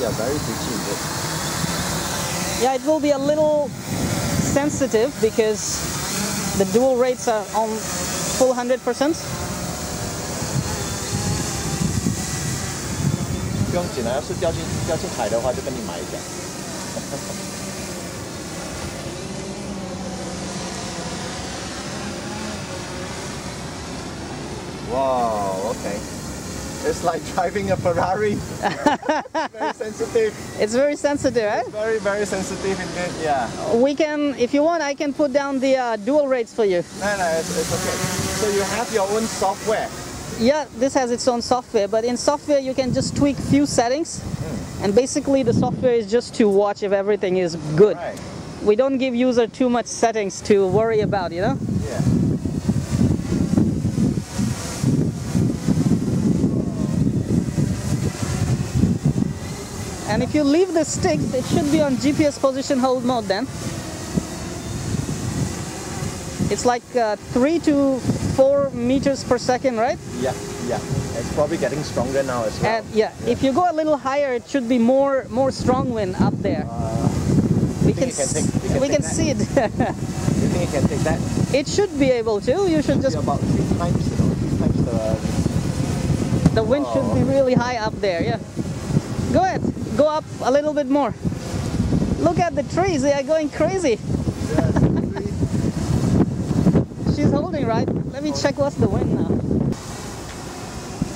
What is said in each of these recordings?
Yeah, very twitchy, is it? Yeah, it will be a little sensitive because the dual rates are on full 100%. 不用紧啊，要是掉进海的话，就跟你买一架。Wow, okay. It's like driving a Ferrari. Very sensitive. It's very sensitive, eh? It's very, very sensitive indeed, yeah. We can, if you want, I can put down the dual rates for you. No, it's okay. So you have your own software? Yeah, this has its own software, but in software you can just tweak few settings. And basically the software is just to watch if everything is good. Right. We don't give user too much settings to worry about, you know? Yeah. And if you leave the sticks, it should be on GPS position hold mode then. It's like 3 to 4 meters per second, right? Yeah, yeah. It's probably getting stronger now as well. And yeah, if you go a little higher, it should be more strong wind up there. We can see it. You think it can take that? It should be able to. You should just about 3 times, you know, 3 times the wind should be really high up there. Yeah. Go ahead. Go up a little bit more. Look at the trees. They are going crazy. Yeah, She's holding, right? Let me check what's the wind now.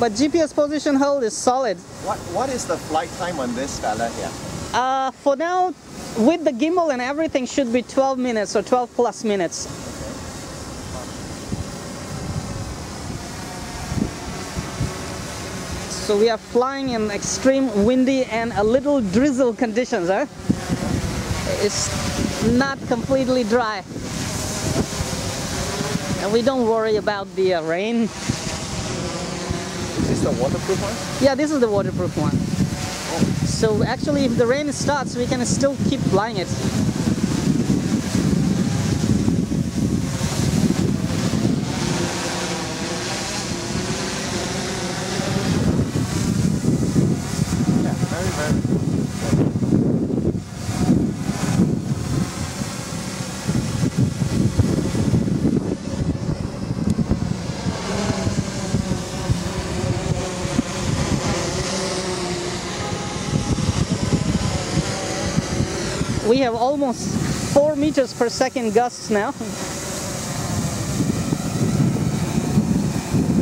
But GPS position hold is solid. What is the flight time on this fella here? For now, with the gimbal and everything, should be 12 minutes or 12 plus minutes. So we are flying in extreme windy and a little drizzle conditions, huh? It's not completely dry. And we don't worry about the rain. Is this the waterproof one? Yeah, this is the waterproof one. Oh. So actually, if the rain starts, we can still keep flying it. Yeah, very, very good. We have almost 4 meters per second gusts now.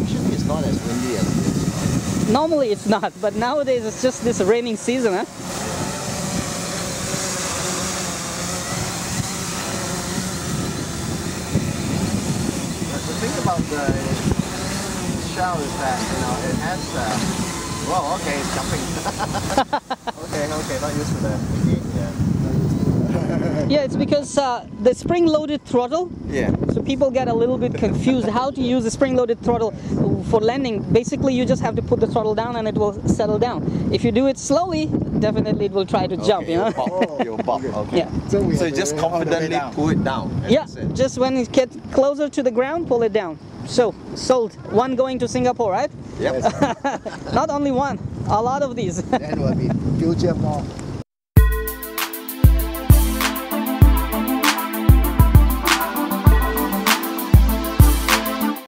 Usually it's not as windy as it is. Normally it's not, but nowadays it's just this raining season, huh? But the thing about the shell is that, you know, it has well, okay, it's jumping. okay, not used to that. Yeah. Yeah, it's because the spring-loaded throttle. Yeah. So people get a little bit confused how to use the spring-loaded throttle for landing. Basically, you just have to put the throttle down and it will settle down. If you do it slowly, definitely it will try to jump, you know? You'll pop. Okay. Yeah. So you just confidently pull it down. Yeah, just when it gets closer to the ground, pull it down. So, sold. One going to Singapore, right? Yep. Not only one, a lot of these. Then will be future more.